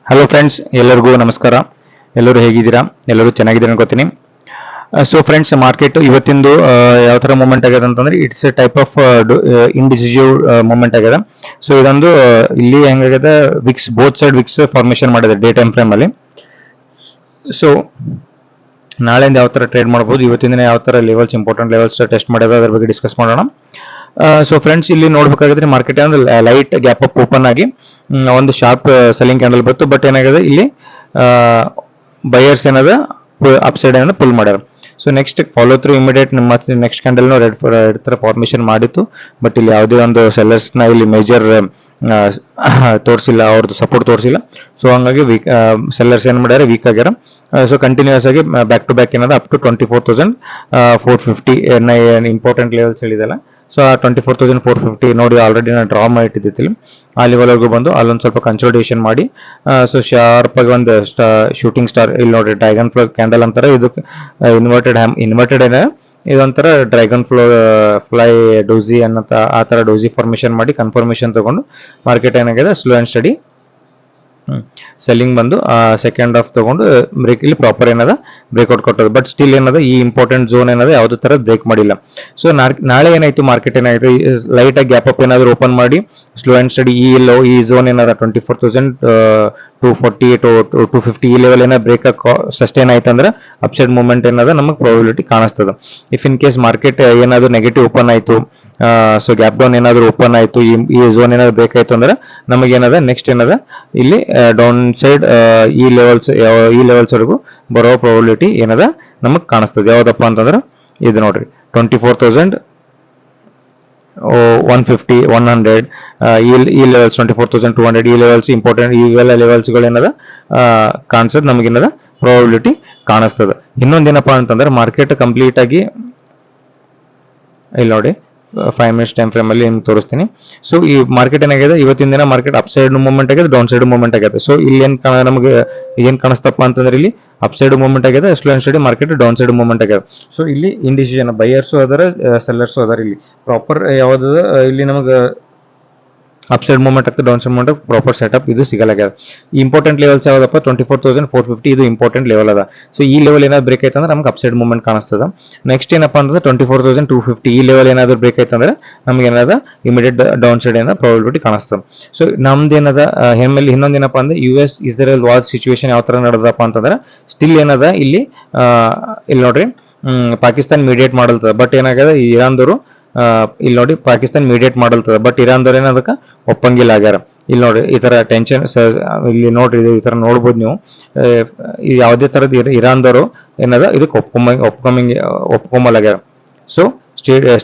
Hello friends, ಎಲ್ಲರಿಗೂ ನಮಸ್ಕಾರ. ಎಲ್ಲರೂ ಹೇಗಿದ್ದೀರಾ? ಎಲ್ಲರೂ ಚೆನ್ನಾಗಿದ್ದೀರಾ ಅನ್ಕೋತೀನಿ. ಸೊ ಫ್ರೆಂಡ್ಸ್, ಮಾರ್ಕೆಟ್ ಇವತ್ತಿಂದು ಯಾವ ತರ ಮೂವ್ಮೆಂಟ್ ಆಗಿದೆ ಅಂತಂದ್ರೆ it's a type of indecisive movement ಆಗಿದೆ. ಸೊ ಇದೊಂದು ಇಲ್ಲಿ ಹೆಂಗಾಗಿದೆ, wicks both side wicks formation ಮಾಡಿದೆ ಡೇ ಟೈಮ್ ಫ್ರೇಮ್ ಅಲ್ಲಿ. ಸೊ ನಾಳೆಯಿಂದ ಯಾವ ತರ ಟ್ರೇಡ್ ಮಾಡಬಹುದು, ಇವತ್ತಿನ ಯಾವ ತರ ಲೆವೆಲ್ಸ್, ಇಂಪಾರ್ಟೆಂಟ್ ಲೆವೆಲ್ಸ್ ಟೆಸ್ಟ್ ಮಾಡಿದ್ರೆ ಅದ್ರ ಬಗ್ಗೆ ಡಿಸ್ಕಸ್ ಮಾಡೋಣ. ಸೊ ಫ್ರೆಂಡ್ಸ್, ಇಲ್ಲಿ ನೋಡ್ಬೇಕಾದ್ರೆ ಮಾರ್ಕೆಟ್ ಅಂದ್ರೆ ಲೈಟ್ ಗ್ಯಾಪ್ ಅಪ್ ಓಪನ್ ಆಗಿ ಒಂದು ಶಾರ್ಪ್ ಸೆಲ್ಲಿಂಗ್ ಕ್ಯಾಂಡಲ್ ಬಂತು. ಬಟ್ ಏನಾಗಿದೆ, ಇಲ್ಲಿ ಬಯರ್ಸ್ ಏನದ ಅಪ್ ಸೈಡ್ ಏನದ ಪುಲ್ ಮಾಡ್ಯಾರ. So next follow through immediate ಮತ್ತೆ ನೆಕ್ಸ್ಟ್ ಕ್ಯಾಂಡಲ್ ರೆಡ್ ತರ ಫಾರ್ಮೇಶನ್ ಮಾಡಿತ್ತು. ಬಟ್ ಇಲ್ಲಿ ಯಾವುದೇ ಒಂದು ಸೆಲ್ಲರ್ಸ್ ನ ಇಲ್ಲಿ ಮೇಜರ್ ತೋರಿಸಿಲ್ಲ, ಅವ್ರದ್ದು ಸಪೋರ್ಟ್ ತೋರಿಸಿಲ್ಲ. ಸೊ ಹಂಗಾಗಿ ಸೆಲ್ಲರ್ಸ್ ಏನ್ ಮಾಡ್ಯಾರ, ವೀಕ್ ಆಗ್ಯಾರ. ಸೊ ಕಂಟಿನ್ಯೂಸ್ ಆಗಿ ಬ್ಯಾಕ್ ಟು ಬ್ಯಾಕ್ ಏನದ ಅಪ್ ಟು 24,450 ಇಂಪಾರ್ಟೆಂಟ್ ಲೆವೆಲ್ಸ್ ಹೇಳಿದಲ್ಲ. ಸೊ ಆ 24,450 ನೋಡಿ ಆಲ್ರೆಡಿ ನಾನು ಡ್ರಾ ಮಾಡಿಟ್ಟಿದ್ದಿಲ್ಲ. ಆ ಲೆವೆಲ್ವರೆಗೂ ಬಂದು ಅಲ್ಲೊಂದು ಸ್ವಲ್ಪ ಕನ್ಸಲ್ಟೇಷನ್ ಮಾಡಿ ಸೊ ಶಾರ್ಪ್ ಆಗಿ ಒಂದು ಶೂಟಿಂಗ್ ಸ್ಟಾರ್ ಇಲ್ಲಿ ನೋಡಿ ಡ್ರ್ಯಾಗನ್ ಫ್ಲೈ ಕ್ಯಾಂಡಲ್ ಅಂತಾರೆ. ಇದು ಇನ್ವರ್ಟೆಡ್ ಏನ ಇದೊಂಥರ ಡ್ರ್ಯಾಗನ್ ಫ್ಲೈ ಡೋಸಿ ಅನ್ನೋ ಆ ತರ ಡೋಸಿ ಫಾರ್ಮೇಶನ್ ಮಾಡಿ ಕನ್ಫರ್ಮೇಶನ್ ತಗೊಂಡು ಮಾರ್ಕೆಟ್ ಏನಾಗಿದೆ ಸ್ಲೋ ಅಂಡ್ ಸ್ಟಡಿ ಸೆಲ್ಲಿಂಗ್ ಬಂದು ಸೆಕೆಂಡ್ ಹಾಫ್ ತಗೊಂಡು ಬ್ರೇಕ್ ಇಲ್ಲಿ ಪ್ರಾಪರ್ ಏನದ ಬ್ರೇಕ್ಔಟ್ ಕೊಟ್ಟದು. ಬಟ್ ಸ್ಟಿಲ್ ಏನದ ಈ ಇಂಪಾರ್ಟೆಂಟ್ ಝೋನ್ ಏನದ ಯಾವುದೇ ತರ ಬ್ರೇಕ್ ಮಾಡಿಲ್ಲ. ಸೊ ನಾಳೆ ಏನಾಯ್ತು, ಮಾರ್ಕೆಟ್ ಏನಾಯ್ತು, ಲೈಟ್ ಆಗಿ ಗ್ಯಾಪ್ ಅಪ್ ಏನಾದ್ರು ಓಪನ್ ಮಾಡಿ ಸ್ಲೋ ಅಂಡ್ ಸ್ಟಡಿ ಈ ಝೋನ್ ಏನಾದ 24,240 250 ಈ ಲೆವೆಲ್ ಏನಾದ್ರು ಬ್ರೇಕ್ ಸಸ್ಟೈನ್ ಆಯ್ತು ಅಂದ್ರೆ ಅಪ್ಸೈಡ್ ಮೂವ್ಮೆಂಟ್ ಏನದ ನಮಗೆ ಪ್ರಾಬಿಲಿಟಿ ಕಾಣಿಸ್ತದೆ. ಇಫ್ ಇನ್ ಕೇಸ್ ಮಾರ್ಕೆಟ್ ಏನಾದ್ರು ನೆಗೆಟಿವ್ ಓಪನ್ ಆಯ್ತು, ಸೊ ಗ್ಯಾಪ್ ಡೌನ್ ಏನಾದ್ರು ಓಪನ್ ಆಯ್ತು, ಈ ಝೋನ್ ಏನಾದ್ರು ಬ್ರೇಕ್ ಆಯ್ತು ಅಂದ್ರೆ ನಮಗೆ ಏನದ ನೆಕ್ಸ್ಟ್ ಏನದ ಇಲ್ಲಿ ಡೌನ್ ಸೈಡ್ ಈ ಲೆವೆಲ್ಸ್ ವರೆಗೂ ಬರೋ ಪ್ರಾಬಿಲಿಟಿ ಏನದ ನಮಗ್ ಕಾಣಿಸ್ತದೆ. ಯಾವ್ದಪ್ಪ ಅಂತಂದ್ರೆ ಇದು ನೋಡ್ರಿ 24,150 100 ಈ ಲೆವೆಲ್ಸ್ 24,200 ಈ ಲೆವೆಲ್ಸ್ ಇಂಪಾರ್ಟೆಂಟ್. ಇವೆಲ್ಲ ಲೆವೆಲ್ಸ್ ಗಳು ಏನದ ಕಾಣಿಸೋದು ನಮಗೇನದ ಪ್ರಾಬಿಲಿಟಿ ಕಾಣಿಸ್ತದೆ. ಇನ್ನೊಂದೇನಪ್ಪಾ ಅಂತಂದ್ರೆ ಮಾರ್ಕೆಟ್ ಕಂಪ್ಲೀಟ್ ಆಗಿ ಇಲ್ಲಿ ನೋಡಿ 5 ಮಿನಿಟ್ಸ್ ಟೈಮ್ ಫ್ರೇಮ್ ಅಲ್ಲಿ ನಿಮ್ಗೆ ತೋರಿಸ್ತೀನಿ. ಸೊ ಈ ಮಾರ್ಕೆಟ್ ಏನಾಗಿದೆ, ಇವತ್ತಿನ ದಿನ ಮಾರ್ಕೆಟ್ ಅಪ್ ಸೈಡ್ ಮೂವ್ಮೆಂಟ್ ಆಗಿದೆ, ಡೌನ್ ಸೈಡ್ ಮೂವ್ಮೆಂಟ್ ಆಗಿದೆ. ಸೊ ಇಲ್ಲಿ ನಮಗೆ ಏನ್ ಕಾಣಿಸ್ತಪ್ಪ ಅಂತಂದ್ರೆ ಇಲ್ಲಿ ಅಪ್ ಸೈಡ್ ಮೂವ್ಮೆಂಟ್ ಆಗಿದೆ, slow and study market down side movement ಆಗಿದೆ. ಸೊ ಇಲ್ಲಿ ಇಂಡಿಸಿಷನ್ ಬೈಯರ್ಸ್ ಅದರ ಸೆಲ್ಲರ್ಸ್ ಅದರ ಇಲ್ಲಿ ಪ್ರಾಪರ್ ಯಾವ್ದು ಇಲ್ಲಿ ನಮಗೆ ಅಪ್ ಸೈಡ್ ಮೂವ್ಮೆಂಟ್ ಆಗ್ತದೆ, down side movement proper setup ಇದು ಸಿಗಲಾಗ್ಯದ. ಇಂಪಾರ್ಟೆಂಟ್ ಲೆವೆಲ್ಸ್ ಯಾವ್ದಪ್ಪ 24,450 ಇದು ಇಂಪಾರ್ಟೆಂಟ್ ಲೆವೆಲ್ ಅದ. ಸೊ ಈ ಲೆವೆಲ್ ಏನಾದ್ರು ಬ್ರೇಕ್ ಆಯ್ತು ಅಂದ್ರೆ ನಮ್ಗೆ ಅಪ್ ಸೈಡ್ ಮೂವ್ಮೆಂಟ್ ಕಾಣಿಸ್ತದ. ನೆಕ್ಸ್ಟ್ ಏನಪ್ಪಾ ಅಂತಂದ್ರೆ 24,250 ಈ ಲೆವೆಲ್ ಏನಾದ್ರು ಬ್ರೇಕ್ ಆಯ್ತು ಅಂದ್ರೆ ನಮ್ಗೆ ಏನದ ಇಮಿಡಿಯೇಟ್ ಡೌನ್ ಸೈಡ್ ಏನದ ಪ್ರಾಬಿಲಿಟಿ ಕಾಣಿಸ್ತದೆ. ಸೊ ನಮ್ದು ಏನದ ಹೆಮ್ಮೆಲ್ಲಿ ಇನ್ನೊಂದೇನಪ್ಪ ಅಂದ್ರೆ US ಇಸ್ರೇಲ್ ವಾರ್ ಸಿಚುವೇಶನ್ ಯಾವ ತರ ನಡೆದಪ್ಪ ಅಂತಂದ್ರೆ ಸ್ಟಿಲ್ ಏನದ ಇಲ್ಲಿ ನೋಡ್ರಿ ಪಾಕಿಸ್ತಾನ ಮೀಡಿಯೇಟ್ ಮಾಡಲ್ತದ. ಬಟ್ ಏನಾಗ್ಯದ, ಇರಾನ್ದವರು ಇಲ್ಲಿ ನೋಡಿ ಪಾಕಿಸ್ತಾನ ಮೀಡಿಯೇಟ್ ಮಾಡಲ್ತದ. ಬಟ್ ಇರಾನ್ದವ್ರು ಏನದಕ್ಕೆ ಒಪ್ಪಂಗಿಲ್ಲ ಆಗ್ಯಾರ. ಇಲ್ಲಿ ನೋಡಿ ಈ ತರ ಟೆನ್ಷನ್ ಇಲ್ಲಿ ನೋಡ್ರಿ, ಈ ತರ ನೋಡ್ಬೋದು ನೀವು. ಯಾವುದೇ ತರದ್ ಇರಾನ್ದವರು ಏನದ ಇದಕ್ಕೆ ಒಪ್ಕೊಂಬಲಾಗ್ಯಾರ. ಸೊ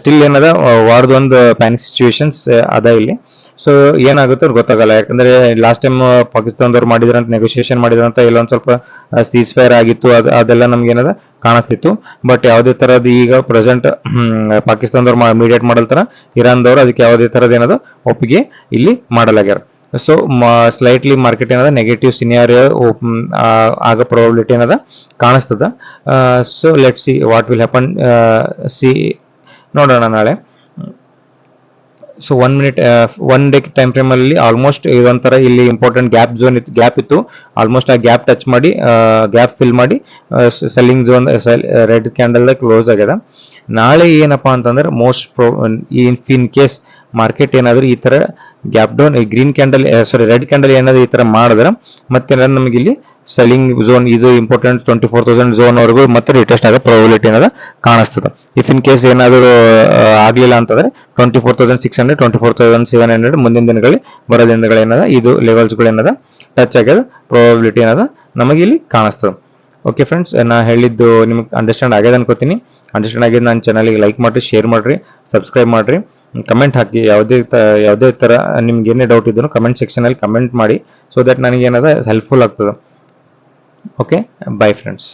ಸ್ಟಿಲ್ ಏನದ ವಾರ್ದ ಒಂದು ಪ್ಯಾನಿಕ್ ಸಿಚುವೇಶನ್ಸ್ ಅದ ಇಲ್ಲಿ. ಸೊ ಏನಾಗುತ್ತೆ ಗೊತ್ತಾಗಲ್ಲ, ಯಾಕಂದ್ರೆ ಲಾಸ್ಟ್ ಟೈಮ್ ಪಾಕಿಸ್ತಾನದವ್ರು ಮಾಡಿದ್ರಂತ ನೆಗೋಸಿಯೇಷನ್ ಮಾಡಿದ್ರಂತ ಇಲ್ಲೊಂದ್ ಸ್ವಲ್ಪ ಸೀಸ್ ಫೈರ್ ಆಗಿತ್ತು, ಅದೆಲ್ಲ ನಮ್ಗೆ ಏನದ ಕಾಣಿಸ್ತಿತ್ತು. ಬಟ್ ಯಾವುದೇ ತರದ್ ಈಗ ಪ್ರೆಸೆಂಟ್ ಪಾಕಿಸ್ತಾನದವ್ರು ಮೀಡಿಯೇಟ್ ಮಾಡಲ್ತಾರ, ಇರಾನ್ದವ್ರು ಅದಕ್ಕೆ ಯಾವುದೇ ತರದ್ ಏನದ ಒಪ್ಪಿಗೆ ಇಲ್ಲಿ ಮಾಡಲಾಗ್ಯಾರ. ಸೊ ಸ್ಲೈಟ್ಲಿ ಮಾರ್ಕೆಟ್ ಏನದ ನೆಗೆಟಿವ್ ಸಿನಾರಿಯೋ ಆಗ ಪ್ರಾಬಿಲಿಟಿ ಏನದ ಕಾಣಿಸ್ತದ. So let see what will happen, ನೋಡೋಣ ನಾಳೆ. So 1 minute 1 day time frame ಅಲ್ಲಿ ಆಲ್ಮೋಸ್ಟ್ ಇದೊಂಥರ ಇಲ್ಲಿ ಇಂಪಾರ್ಟೆಂಟ್ ಗ್ಯಾಪ್ ಇತ್ತು. ಆಲ್ಮೋಸ್ಟ್ ಆ ಗ್ಯಾಪ್ ಟಚ್ ಮಾಡಿ ಗ್ಯಾಪ್ ಫಿಲ್ ಮಾಡಿ selling zone red candle close ಆಗ್ಯದ. ನಾಳೆ ಏನಪ್ಪಾ ಅಂತಂದ್ರೆ ಇನ್ ಕೇಸ್ ಮಾರ್ಕೆಟ್ ಏನಾದ್ರು ಈ ತರ gap down green candle red candle ಏನಾದ್ರು ಈ ತರ ಮಾಡಿದ್ರೆ ಮತ್ತೆ ನಮಗೆ ಇಲ್ಲಿ ಸೆಲ್ಲಿಂಗ್ ಝೋನ್ ಇದು ಇಂಪಾರ್ಟೆಂಟ್ 24,000 ಝೋನ್ ವರೆಗೂ ಮತ್ತೆ ರಿಟೆಸ್ಟ್ ಆಗೋ ಪ್ರಾಬಿಲಿಟಿ ಏನದ ಕಾಣಿಸ್ತದೆ. ಇಫ್ ಇನ್ ಕೇಸ್ ಏನಾದ್ರು ಆಗ್ಲಿಲ್ಲ ಅಂತಂದ್ರೆ 24,600 24,700 ಮುಂದಿನ ದಿನಗಳಲ್ಲಿ ಬರೋ ದಿನಗಳು ಏನದ ಇದು ಲೆವೆಲ್ಸ್ ಗಳು ಏನದ ಟಚ್ ಆಗ್ಯದ ಪ್ರಾಬಿಲಿಟಿ ಏನದ ನಮಗೆ ಇಲ್ಲಿ ಕಾಣಿಸ್ತದೆ. ಓಕೆ ಫ್ರೆಂಡ್ಸ್, ನಾ ಹೇಳಿದ್ದು ನಿಮ್ಗೆ ಅಂಡರ್ಸ್ಟ್ಯಾಂಡ್ ಆಗ್ಯದ ಅನ್ಕೋತೀನಿ. ಅಂಡರ್ಸ್ಟ್ಯಾಂಡ್ ಆಗಿದ್ದು ನನ್ನ ಚಾನಲ್ಗೆ ಲೈಕ್ ಮಾಡ್ರಿ, ಶೇರ್ ಮಾಡ್ರಿ, ಸಬ್ಸ್ಕ್ರೈಬ್ ಮಾಡ್ರಿ, ಕಮೆಂಟ್ ಹಾಕಿ. ಯಾವುದೇ ತರ ನಿಮ್ಗೆ ಏನೇ ಡೌಟ್ ಇದ್ರು ಕಮೆಂಟ್ ಸೆಕ್ಷನ್ ಅಲ್ಲಿ ಕಮೆಂಟ್ ಮಾಡಿ. ಸೊ ದಟ್ ನನಗೆ ಏನದ ಹೆಲ್ಪ್ಫುಲ್ ಆಗ್ತದೆ. Okay, by friends.